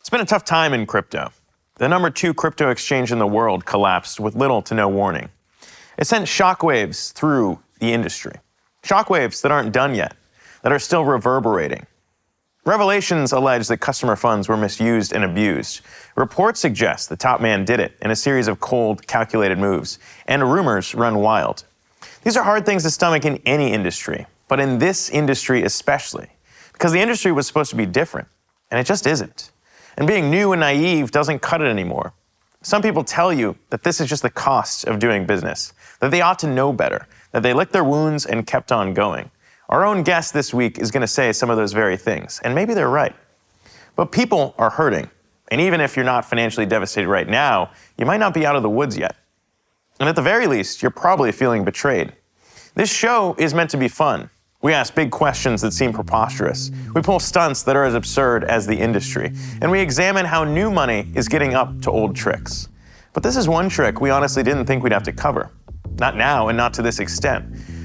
It's been a tough time in crypto. The number 2 crypto exchange in the world collapsed with little to no warning. It sent shockwaves through the industry. Shockwaves that aren't done yet, that are still reverberating. Revelations allege that customer funds were misused and abused. Reports suggest the top man did it in a series of cold, calculated moves, and rumors run wild. These are hard things to stomach in any industry, but in this industry especially, because the industry was supposed to be different, and it just isn't. And being new and naive doesn't cut it anymore. Some people tell you that this is just the cost of doing business, that they ought to know better, that they licked their wounds and kept on going. Our own guest this week is going to say some of those very things, and maybe they're right. But people are hurting, and even if you're not financially devastated right now, you might not be out of the woods yet. And at the very least, you're probably feeling betrayed. This show is meant to be fun. We ask big questions that seem preposterous. We pull stunts that are as absurd as the industry. And we examine how new money is getting up to old tricks. But this is one trick we honestly didn't think we'd have to cover. Not now and not to this extent.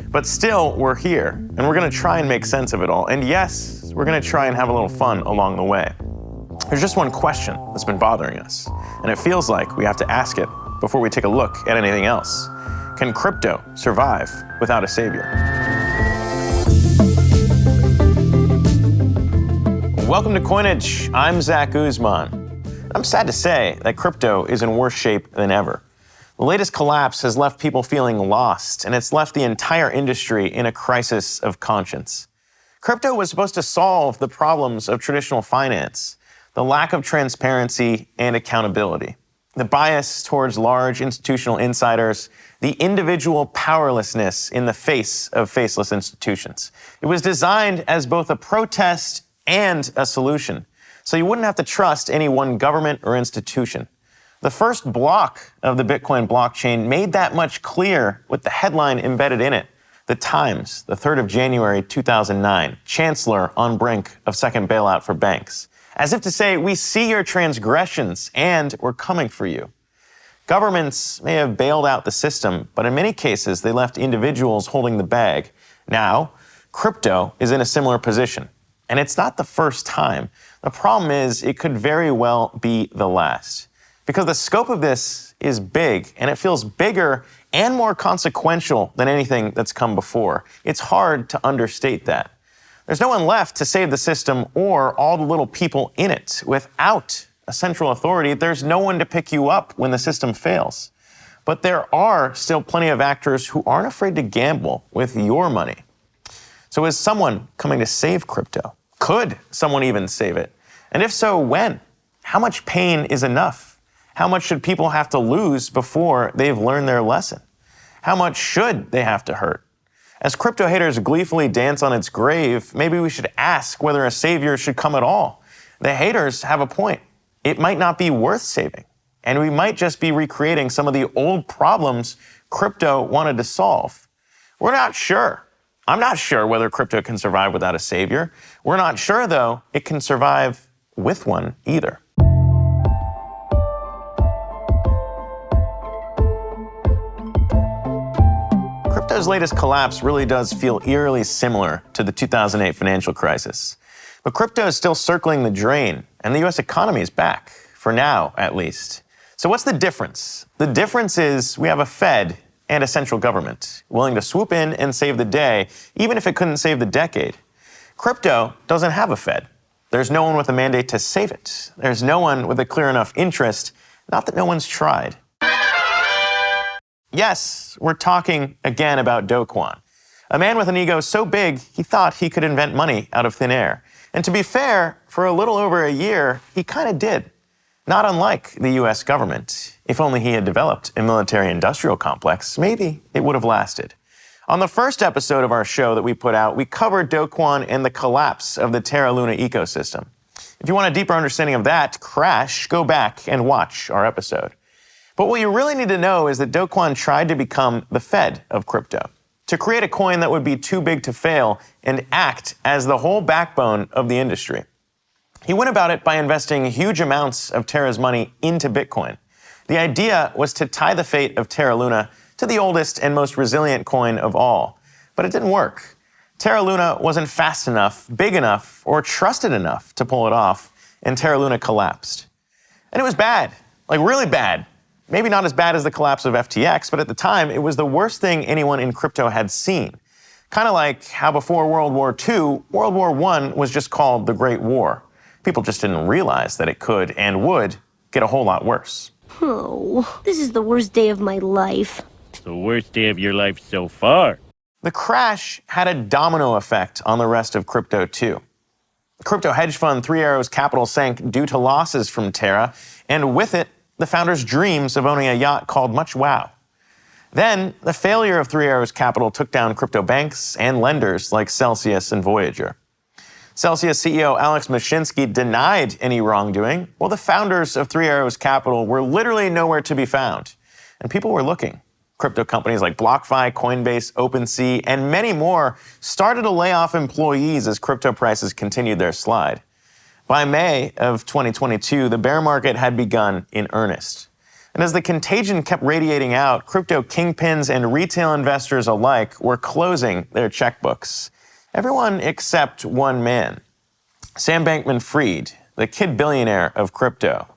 But still, we're here, and we're gonna try and make sense of it all. And yes, we're gonna try and have a little fun along the way. There's just one question that's been bothering us, and it feels like we have to ask it before we take a look at anything else. Can crypto survive without a savior? Welcome to Coinage. I'm Zach Guzman. I'm sad to say that crypto is in worse shape than ever. The latest collapse has left people feeling lost, and it's left the entire industry in a crisis of conscience. Crypto was supposed to solve the problems of traditional finance, the lack of transparency and accountability, the bias towards large institutional insiders, the individual powerlessness in the face of faceless institutions. It was designed as both a protest and a solution, so you wouldn't have to trust any one government or institution. The first block of the Bitcoin blockchain made that much clear with the headline embedded in it. The Times, the 3rd of January 2009, Chancellor on brink of second bailout for banks. As if to say, we see your transgressions and we're coming for you. Governments may have bailed out the system, but in many cases they left individuals holding the bag. Now, crypto is in a similar position. And it's not the first time. The problem is it could very well be the last. Because the scope of this is big, and it feels bigger and more consequential than anything that's come before. It's hard to understate that. There's no one left to save the system or all the little people in it. Without a central authority, there's no one to pick you up when the system fails. But there are still plenty of actors who aren't afraid to gamble with your money. So is someone coming to save crypto? Could someone even save it? And if so, when? How much pain is enough? How much should people have to lose before they've learned their lesson? How much should they have to hurt? As crypto haters gleefully dance on its grave, maybe we should ask whether a savior should come at all. The haters have a point. It might not be worth saving, and we might just be recreating some of the old problems crypto wanted to solve. We're not sure. I'm not sure whether crypto can survive without a savior. We're not sure, though, it can survive with one either. Crypto's latest collapse really does feel eerily similar to the 2008 financial crisis. But crypto is still circling the drain, and the US economy is back, for now at least. So what's the difference? The difference is we have a Fed and a central government willing to swoop in and save the day, even if it couldn't save the decade. Crypto doesn't have a Fed. There's no one with a mandate to save it. There's no one with a clear enough interest, not that no one's tried. Yes, we're talking again about Do Kwon, a man with an ego so big he thought he could invent money out of thin air. And to be fair, for a little over a year, he kind of did. Not unlike the US government. If only he had developed a military-industrial complex, maybe it would have lasted. On the first episode of our show that we put out, we covered Do Kwon and the collapse of the Terra Luna ecosystem. If you want a deeper understanding of that crash, go back and watch our episode. But what you really need to know is that Do Kwon tried to become the Fed of crypto, to create a coin that would be too big to fail and act as the whole backbone of the industry. He went about it by investing huge amounts of Terra's money into Bitcoin. The idea was to tie the fate of Terra Luna to the oldest and most resilient coin of all. But it didn't work. Terra Luna wasn't fast enough, big enough, or trusted enough to pull it off. and Terra Luna collapsed. And it was bad, like really bad. Maybe not as bad as the collapse of FTX, but at the time, it was the worst thing anyone in crypto had seen. Kind of like how before World War II, World War I was just called the Great War. People just didn't realize that it could and would get a whole lot worse. Oh, this is the worst day of my life. The worst day of your life so far. The crash had a domino effect on the rest of crypto too. Crypto hedge fund Three Arrows Capital sank due to losses from Terra, and with it, the founder's dreams of owning a yacht called Much Wow. Then, the failure of Three Arrows Capital took down crypto banks and lenders like Celsius and Voyager. Celsius CEO Alex Mashinsky denied any wrongdoing, while the founders of Three Arrows Capital were literally nowhere to be found. And people were looking. Crypto companies like BlockFi, Coinbase, OpenSea, and many more started to lay off employees as crypto prices continued their slide. By May of 2022, the bear market had begun in earnest. And as the contagion kept radiating out, crypto kingpins and retail investors alike were closing their checkbooks. Everyone except one man, Sam Bankman-Fried, the kid billionaire of crypto.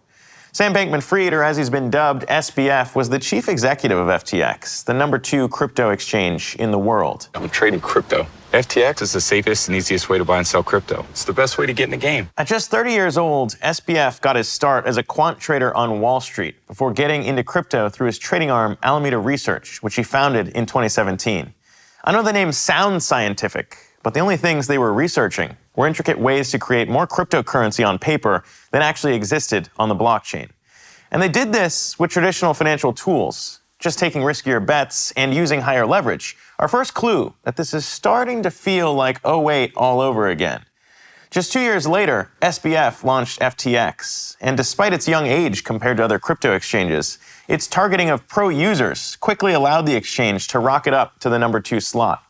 Sam Bankman-Fried, or as he's been dubbed, SBF, was the chief executive of FTX, the #2 crypto exchange in the world. I'm trading crypto. FTX is the safest and easiest way to buy and sell crypto. It's the best way to get in the game. At just 30 years old, SBF got his start as a quant trader on Wall Street before getting into crypto through his trading arm, Alameda Research, which he founded in 2017. I know the name sounds scientific, but the only things they were researching were intricate ways to create more cryptocurrency on paper than actually existed on the blockchain. And they did this with traditional financial tools, just taking riskier bets and using higher leverage. Our first clue that this is starting to feel like 08 all over again. Just 2 years later, SBF launched FTX, and despite its young age compared to other crypto exchanges, its targeting of pro users quickly allowed the exchange to rocket up to the #2 slot.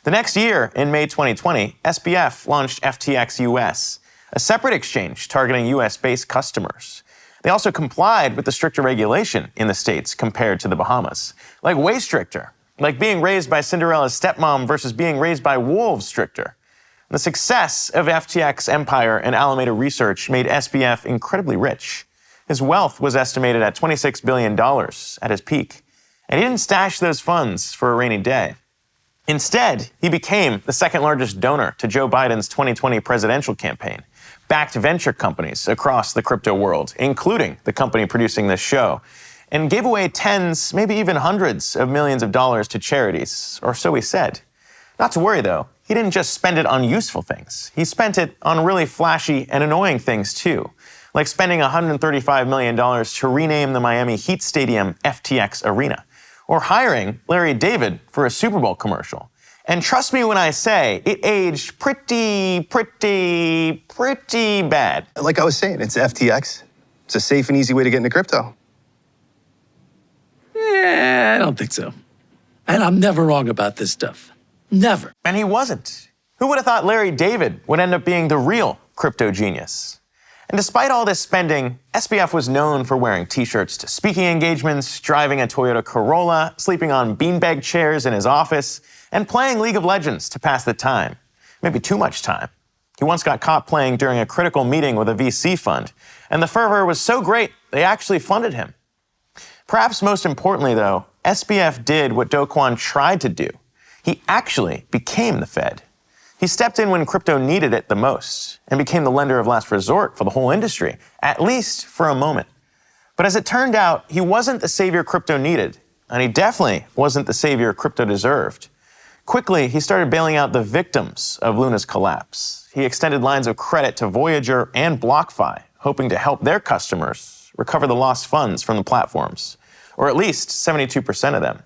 The next year, in May 2020, SBF launched FTX US, a separate exchange targeting US-based customers. They also complied with the stricter regulation in the States compared to the Bahamas, like way stricter, like being raised by Cinderella's stepmom versus being raised by wolves stricter. The success of FTX Empire and Alameda Research made SBF incredibly rich. His wealth was estimated at $26 billion at his peak, and he didn't stash those funds for a rainy day. Instead, he became the second largest donor to Joe Biden's 2020 presidential campaign, backed venture companies across the crypto world, including the company producing this show, and gave away tens, maybe even hundreds of millions of dollars to charities, or so he said. Not to worry though, he didn't just spend it on useful things. He spent it on really flashy and annoying things too, like spending $135 million to rename the Miami Heat Stadium FTX Arena, or hiring Larry David for a Super Bowl commercial. And trust me when I say, it aged pretty bad. Like I was saying, it's FTX. It's a safe and easy way to get into crypto. I don't think so. And I'm never wrong about this stuff. Never. And he wasn't. Who would have thought Larry David would end up being the real crypto genius? And despite all this spending, SBF was known for wearing t-shirts to speaking engagements, driving a Toyota Corolla, sleeping on beanbag chairs in his office, and playing League of Legends to pass the time. Maybe too much time. He once got caught playing during a critical meeting with a VC fund, and the fervor was so great, they actually funded him. Perhaps most importantly, though, SBF did what Do Kwon tried to do. He actually became the Fed. He stepped in when crypto needed it the most and became the lender of last resort for the whole industry, at least for a moment. But as it turned out, he wasn't the savior crypto needed, and he definitely wasn't the savior crypto deserved. Quickly, he started bailing out the victims of Luna's collapse. He extended lines of credit to Voyager and BlockFi, hoping to help their customers recover the lost funds from the platforms, or at least 72% of them.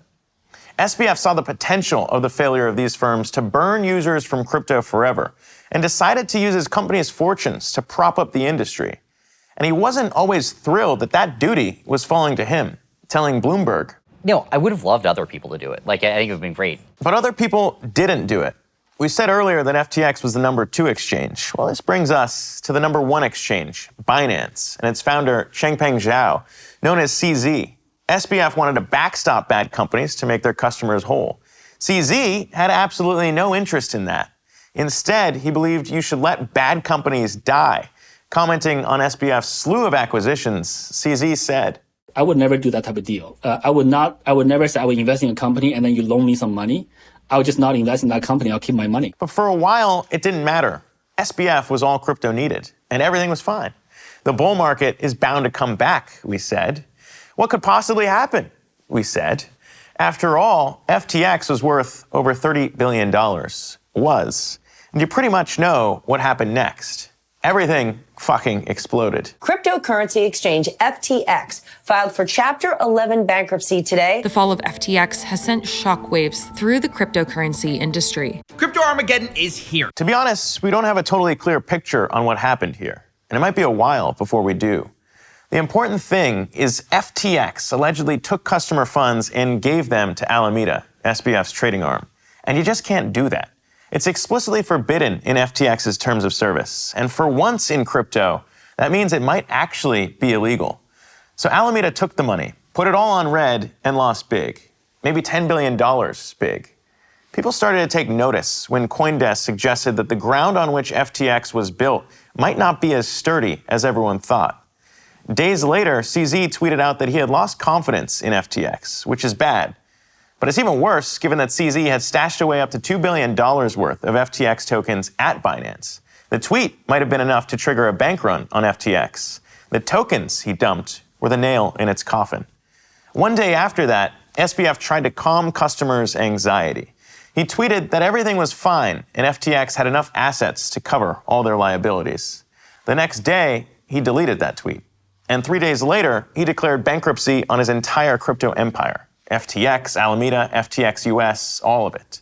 SBF saw the potential of the failure of these firms to burn users from crypto forever and decided to use his company's fortunes to prop up the industry. And he wasn't always thrilled that that duty was falling to him, telling Bloomberg. I would have loved other people to do it. I think it would have been great. But other people didn't do it. We said earlier that FTX was the #2 exchange. Well, this brings us to the #1 exchange, Binance, and its founder, Changpeng Zhao, known as CZ. SBF wanted to backstop bad companies to make their customers whole. CZ had absolutely no interest in that. Instead, he believed you should let bad companies die, Commenting on SBF's slew of acquisitions, CZ said, I would never do that type of deal. I would never say I would invest in a company and then you loan me some money. I would just not invest in that company. I'll keep my money. But for a while, it didn't matter. SBF was all crypto needed, and everything was fine. The bull market is bound to come back, we said. What could possibly happen? We said. After all, FTX was worth over $30 billion. Was. And you pretty much know what happened next. Everything fucking exploded. Cryptocurrency exchange FTX filed for Chapter 11 bankruptcy today. The fall of FTX has sent shockwaves through the cryptocurrency industry. Crypto Armageddon is here. To be honest, we don't have a totally clear picture on what happened here, and it might be a while before we do. The important thing is FTX allegedly took customer funds and gave them to Alameda, SBF's trading arm. And you just can't do that. It's explicitly forbidden in FTX's terms of service. And for once in crypto, that means it might actually be illegal. So Alameda took the money, put it all on red, and lost big. Maybe $10 billion big. People started to take notice when CoinDesk suggested that the ground on which FTX was built might not be as sturdy as everyone thought. Days later, CZ tweeted out that he had lost confidence in FTX, which is bad. But it's even worse given that CZ had stashed away up to $2 billion worth of FTX tokens at Binance. The tweet might have been enough to trigger a bank run on FTX. The tokens he dumped were the nail in its coffin. One day after that, SBF tried to calm customers' anxiety. He tweeted that everything was fine and FTX had enough assets to cover all their liabilities. The next day, he deleted that tweet. And 3 days later, he declared bankruptcy on his entire crypto empire. FTX, Alameda, FTX US, all of it.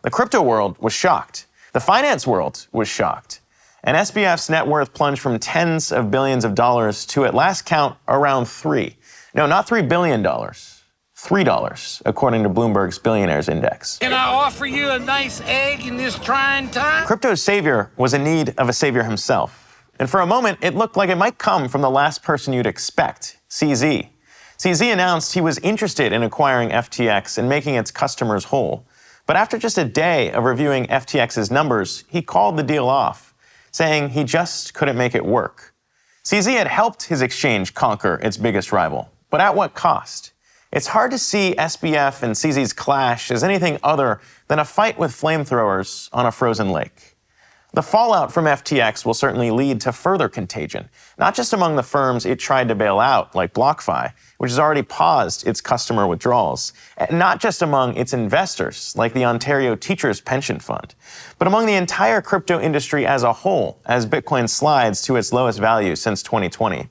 The crypto world was shocked. The finance world was shocked. And SBF's net worth plunged from tens of billions of dollars to, at last count, around $3. No, not $3 billion. $3, according to Bloomberg's Billionaires Index. Can I offer you a nice egg in this trying time? Crypto's savior was in need of a savior himself. And for a moment, it looked like it might come from the last person you'd expect, CZ. CZ announced he was interested in acquiring FTX and making its customers whole. But after just a day of reviewing FTX's numbers, he called the deal off, saying he just couldn't make it work. CZ had helped his exchange conquer its biggest rival, but at what cost? It's hard to see SBF and CZ's clash as anything other than a fight with flamethrowers on a frozen lake. The fallout from FTX will certainly lead to further contagion, not just among the firms it tried to bail out, like BlockFi, which has already paused its customer withdrawals, and not just among its investors, like the Ontario Teachers Pension Fund, but among the entire crypto industry as a whole, as Bitcoin slides to its lowest value since 2020.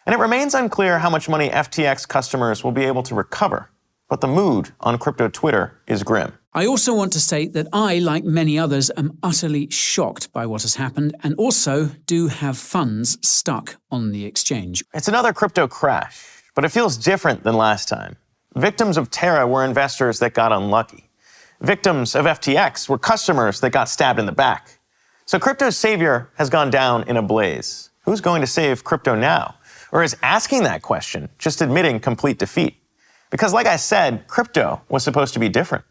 And it remains unclear how much money FTX customers will be able to recover, but the mood on crypto Twitter is grim. I also want to state that I, like many others, am utterly shocked by what has happened and also do have funds stuck on the exchange. It's another crypto crash, but it feels different than last time. Victims of Terra were investors that got unlucky. Victims of FTX were customers that got stabbed in the back. So crypto's savior has gone down in a blaze. Who's going to save crypto now? Or is asking that question just admitting complete defeat? Because like I said, crypto was supposed to be different.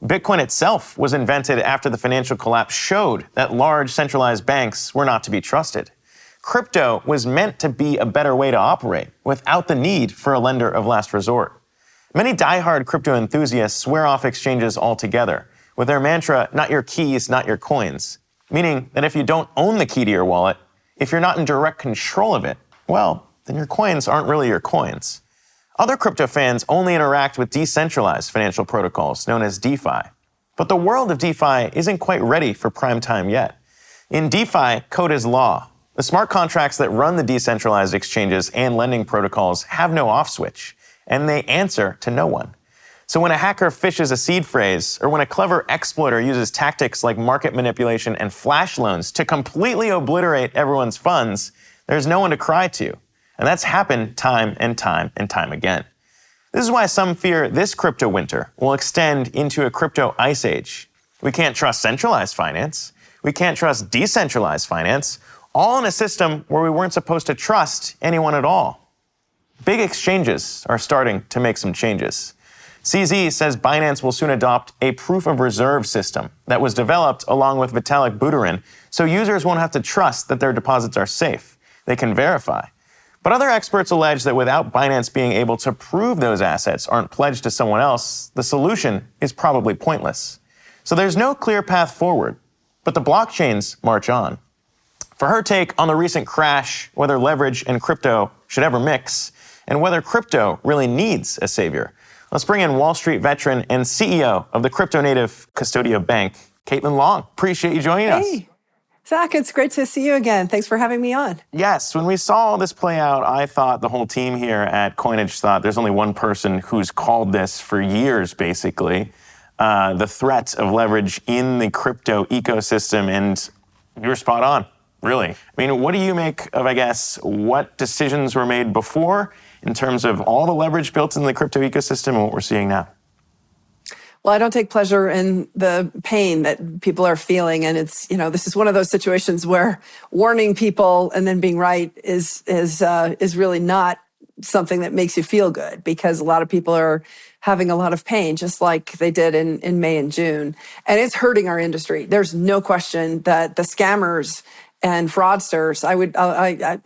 Bitcoin itself was invented after the financial collapse showed that large centralized banks were not to be trusted. Crypto was meant to be a better way to operate without the need for a lender of last resort. Many diehard crypto enthusiasts swear off exchanges altogether with their mantra, not your keys, not your coins, meaning that if you don't own the key to your wallet, if you're not in direct control of it, well, then your coins aren't really your coins. Other crypto fans only interact with decentralized financial protocols known as DeFi. But the world of DeFi isn't quite ready for prime time yet. In DeFi, code is law. The smart contracts that run the decentralized exchanges and lending protocols have no off switch, and they answer to no one. So when a hacker phishes a seed phrase, or when a clever exploiter uses tactics like market manipulation and flash loans to completely obliterate everyone's funds, there's no one to cry to. And that's happened time and time and time again. This is why some fear this crypto winter will extend into a crypto ice age. We can't trust centralized finance. We can't trust decentralized finance, all in a system where we weren't supposed to trust anyone at all. Big exchanges are starting to make some changes. CZ says Binance will soon adopt a proof of reserve system that was developed along with Vitalik Buterin, so users won't have to trust that their deposits are safe. they can verify. But other experts allege that without Binance being able to prove those assets aren't pledged to someone else, the solution is probably pointless. So there's no clear path forward, but the blockchains march on. For her take on the recent crash, whether leverage and crypto should ever mix, and whether crypto really needs a savior, let's bring in Wall Street veteran and CEO of the crypto-native Custodia Bank, Cailtin Long. Appreciate you joining us. Hey, Zach, it's great to see you again. Thanks for having me on. Yes, when we saw all this play out, I thought the whole team here at Coinage thought there's only one person who's called this for years, basically, the threat of leverage in the crypto ecosystem, and you're spot on, really. I mean, what do you make of, I guess, what decisions were made before in terms of all the leverage built in the crypto ecosystem and what we're seeing now? Well, I don't take pleasure in the pain that people are feeling. And it's, this is one of those situations where warning people and then being right is really not something that makes you feel good, because a lot of people are having a lot of pain, just like they did in May and June. And it's hurting our industry. There's no question that the scammers and fraudsters,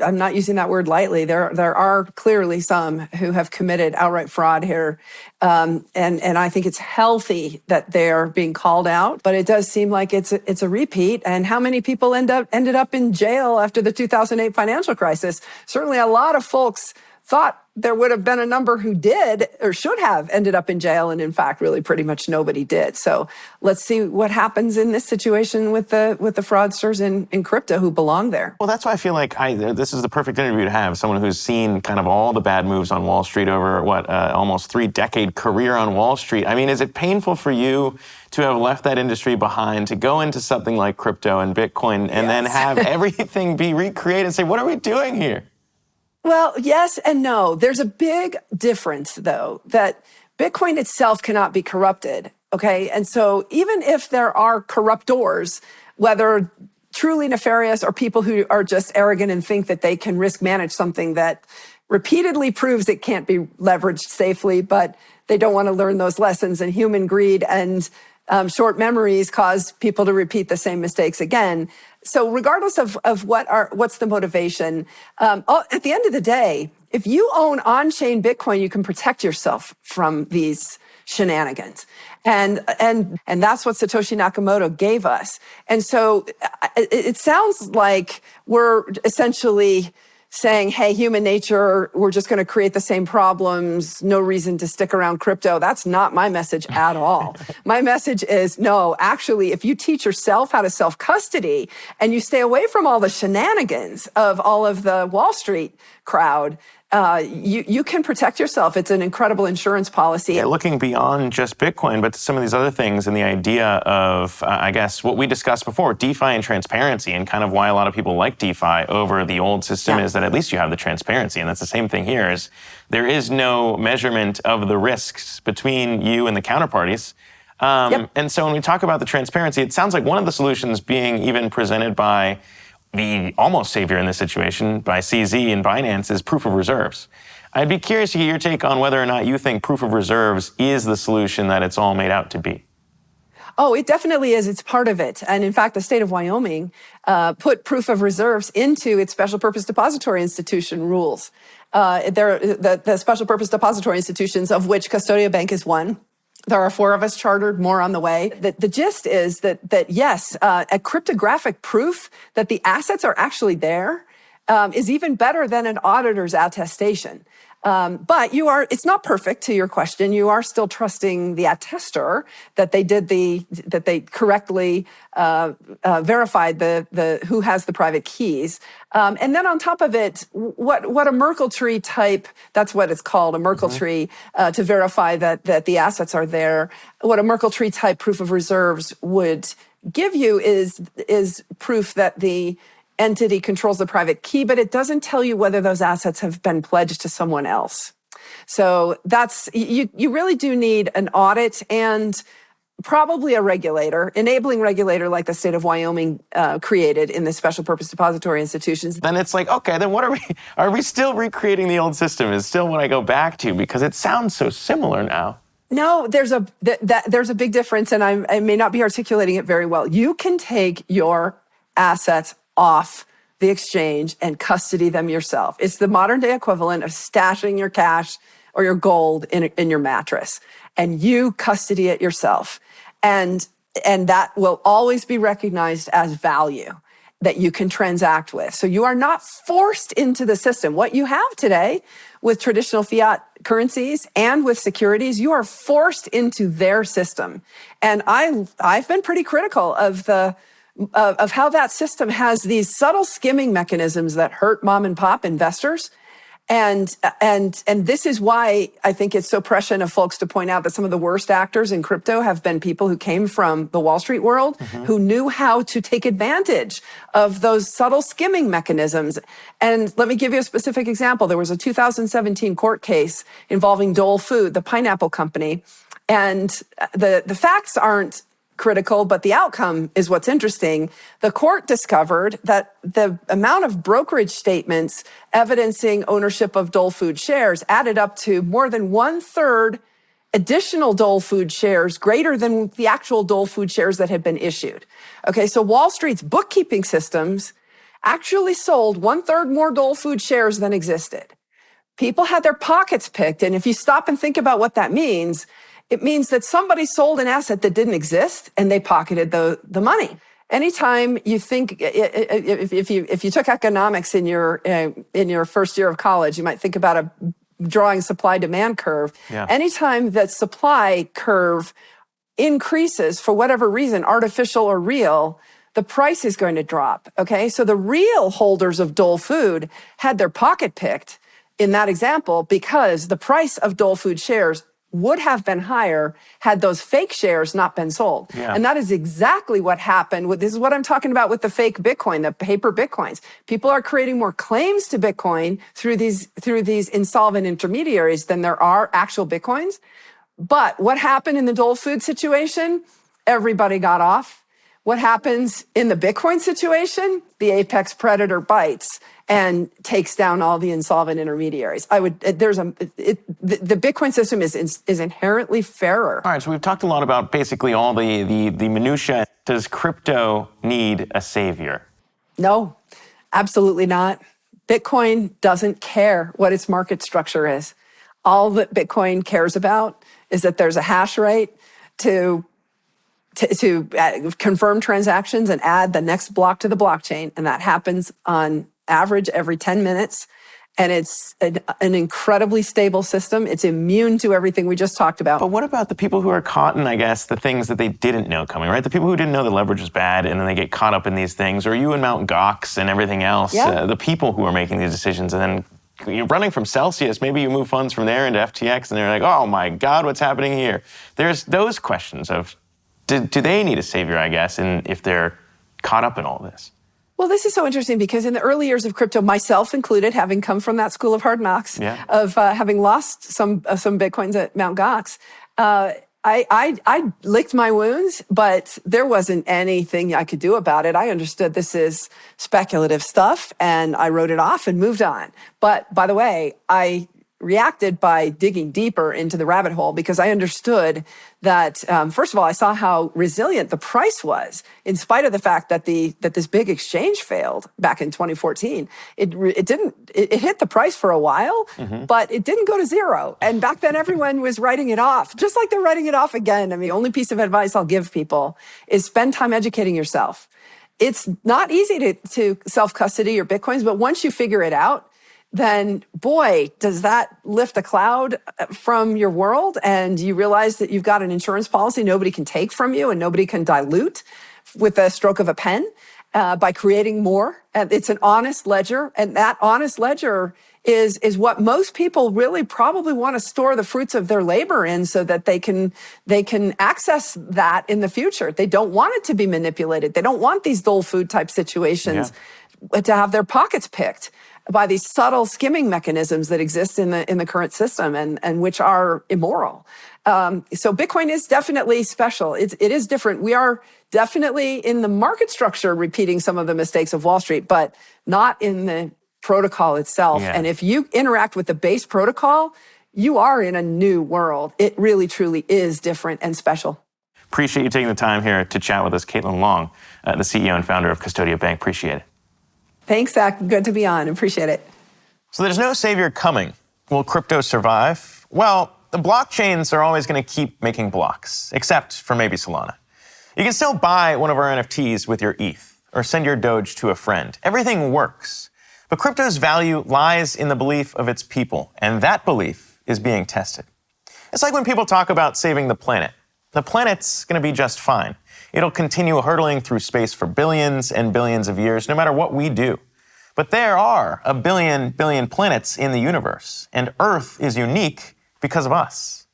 I'm not using that word lightly. There are clearly some who have committed outright fraud here. And I think it's healthy that they're being called out, but it does seem like it's a repeat. And how many people ended up in jail after the 2008 financial crisis? Certainly a lot of folks thought there would have been a number who did or should have ended up in jail. And in fact, really pretty much nobody did. So let's see what happens in this situation with the fraudsters in crypto who belong there. Well, that's why I feel like this is the perfect interview to have someone who's seen kind of all the bad moves on Wall Street over almost 3-decade career on Wall Street. I mean, is it painful for you to have left that industry behind to go into something like crypto and Bitcoin and then have everything be recreated and say, what are we doing here? Well, yes and no. There's a big difference, though, that Bitcoin itself cannot be corrupted, okay? And so even if there are corruptors, whether truly nefarious or people who are just arrogant and think that they can risk manage something that repeatedly proves it can't be leveraged safely, but they don't want to learn those lessons, and human greed and short memories cause people to repeat the same mistakes again. So regardless of what's the motivation, at the end of the day, if you own on-chain Bitcoin, you can protect yourself from these shenanigans. And that's what Satoshi Nakamoto gave us. And so it sounds like we're essentially saying, hey, human nature, we're just going to create the same problems, no reason to stick around crypto. That's not my message at all. My message is, no, actually, if you teach yourself how to self-custody and you stay away from all the shenanigans of all of the Wall Street crowd, you can protect yourself. It's an incredible insurance policy. Yeah, looking beyond just Bitcoin, but to some of these other things and the idea of, I guess, what we discussed before, DeFi and transparency, and kind of why a lot of people like DeFi over the old system is that at least you have the transparency. And that's the same thing here, is there is no measurement of the risks between you and the counterparties. And so when we talk about the transparency, it sounds like one of the solutions being even presented by the almost savior in this situation, by CZ and Binance, is proof of reserves. I'd be curious to get your take on whether or not you think proof of reserves is the solution that it's all made out to be. Oh, it definitely is. It's part of it. And in fact, the state of Wyoming put proof of reserves into its special purpose depository institution rules. The special purpose depository institutions, of which Custodia Bank is one. There are 4 of us chartered, more on the way. The gist is that yes, a cryptographic proof that the assets are actually there is even better than an auditor's attestation. But it's not perfect, to your question. You are still trusting the attester that they correctly verified the who has the private keys. And then on top of it, what a Merkle tree type, that's what it's called, a Merkle tree, to verify that the assets are there. What a Merkle tree type proof of reserves would give you is proof that the entity controls the private key, but it doesn't tell you whether those assets have been pledged to someone else. So that's, you really do need an audit and probably a regulator, enabling regulator like the state of Wyoming created in the special purpose depository institutions. Then it's like, okay, then what are we still recreating the old system is still what I go back to, because it sounds so similar now. No, there's a big difference, and I may not be articulating it very well. You can take your assets off the exchange and custody them yourself. It's the modern day equivalent of stashing your cash or your gold in your mattress, and you custody it yourself. And that will always be recognized as value that you can transact with. So you are not forced into the system. What you have today with traditional fiat currencies and with securities, you are forced into their system. And I've been pretty critical of how that system has these subtle skimming mechanisms that hurt mom and pop investors. And this is why I think it's so prescient of folks to point out that some of the worst actors in crypto have been people who came from the Wall Street world, who knew how to take advantage of those subtle skimming mechanisms. And let me give you a specific example. There was a 2017 court case involving Dole Food, the pineapple company. And the facts aren't critical, but the outcome is what's interesting. The court discovered that the amount of brokerage statements evidencing ownership of Dole Food shares added up to more than 1/3 additional Dole Food shares, greater than the actual Dole Food shares that had been issued. Okay, so Wall Street's bookkeeping systems actually sold 1/3 more Dole Food shares than existed. People had their pockets picked, and if you stop and think about what that means, it means that somebody sold an asset that didn't exist and they pocketed the money. Anytime you think, if you took economics in your first year of college, you might think about drawing supply-demand curve. Yeah. Anytime that supply curve increases for whatever reason, artificial or real, the price is going to drop. Okay, so the real holders of Dole Food had their pocket picked in that example because the price of Dole Food shares would have been higher had those fake shares not been sold. Yeah. And that is exactly what happened. This is what I'm talking about with the fake Bitcoin, the paper Bitcoins. People are creating more claims to Bitcoin through these insolvent intermediaries than there are actual Bitcoins. But what happened in the Dole Food situation? Everybody got off. What happens in the Bitcoin situation? The apex predator bites and takes down all the insolvent intermediaries. The Bitcoin system is inherently fairer. All right, so we've talked a lot about basically all the minutia. Does crypto need a savior? No, absolutely not. Bitcoin doesn't care what its market structure is. All that Bitcoin cares about is that there's a hash rate to confirm transactions and add the next block to the blockchain. And that happens on average every 10 minutes. And it's an incredibly stable system. It's immune to everything we just talked about. But what about the people who are caught in, I guess, the things that they didn't know coming, right? The people who didn't know the leverage was bad and then they get caught up in these things, or you and Mt. Gox and everything else, Yeah. The people who are making these decisions and then you're running from Celsius, maybe you move funds from there into FTX and they're like, oh my God, what's happening here? There's those questions of, do they need a savior, I guess, and if they're caught up in all this? Well, this is so interesting because in the early years of crypto, myself included, having come from that school of hard knocks, of having lost some Bitcoins at Mt. Gox, I licked my wounds, but there wasn't anything I could do about it. I understood this is speculative stuff, and I wrote it off and moved on. But by the way, I reacted by digging deeper into the rabbit hole because I understood that, first of all, I saw how resilient the price was in spite of the fact that this big exchange failed back in 2014. It hit the price for a while, but it didn't go to zero. And back then everyone was writing it off, just like they're writing it off again. I mean, the only piece of advice I'll give people is spend time educating yourself. It's not easy to self-custody your Bitcoins, but once you figure it out, then boy, does that lift a cloud from your world, and you realize that you've got an insurance policy nobody can take from you and nobody can dilute with a stroke of a pen by creating more. And it's an honest ledger, and that honest ledger is what most people really probably want to store the fruits of their labor in so that they can access that in the future. They don't want it to be manipulated. They don't want these Dole Food type situations to have their pockets picked by these subtle skimming mechanisms that exist in the current system and which are immoral. So Bitcoin is definitely special. It is different. We are definitely in the market structure repeating some of the mistakes of Wall Street, but not in the protocol itself. Yeah. And if you interact with the base protocol, you are in a new world. It really, truly is different and special. Appreciate you taking the time here to chat with us, Cailtin Long, the CEO and founder of Custodia Bank. Appreciate it. Thanks, Zach. Good to be on. Appreciate it. So there's no savior coming. Will crypto survive? Well, the blockchains are always going to keep making blocks, except for maybe Solana. You can still buy one of our NFTs with your ETH, or send your Doge to a friend. Everything works. But crypto's value lies in the belief of its people, and that belief is being tested. It's like when people talk about saving the planet. The planet's going to be just fine. It'll continue hurtling through space for billions and billions of years, no matter what we do. But there are a billion planets in the universe, and Earth is unique because of us.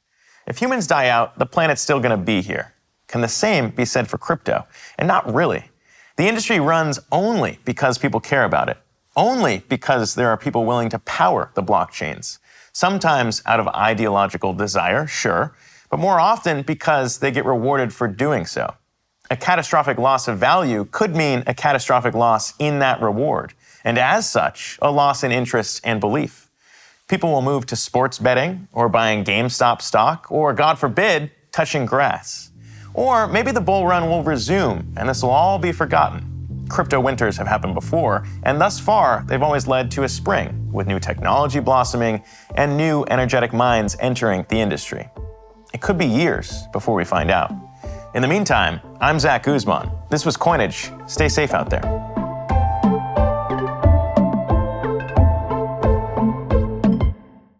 If humans die out, the planet's still going to be here. Can the same be said for crypto? And not really. The industry runs only because people care about it, only because there are people willing to power the blockchains. Sometimes out of ideological desire, sure, but more often because they get rewarded for doing so. A catastrophic loss of value could mean a catastrophic loss in that reward, and as such, a loss in interest and belief. People will move to sports betting, or buying GameStop stock, or, God forbid, touching grass. Or maybe the bull run will resume, and this will all be forgotten. Crypto winters have happened before, and thus far, they've always led to a spring, with new technology blossoming and new energetic minds entering the industry. It could be years before we find out. In the meantime, I'm Zach Guzman. This was Coinage. Stay safe out there.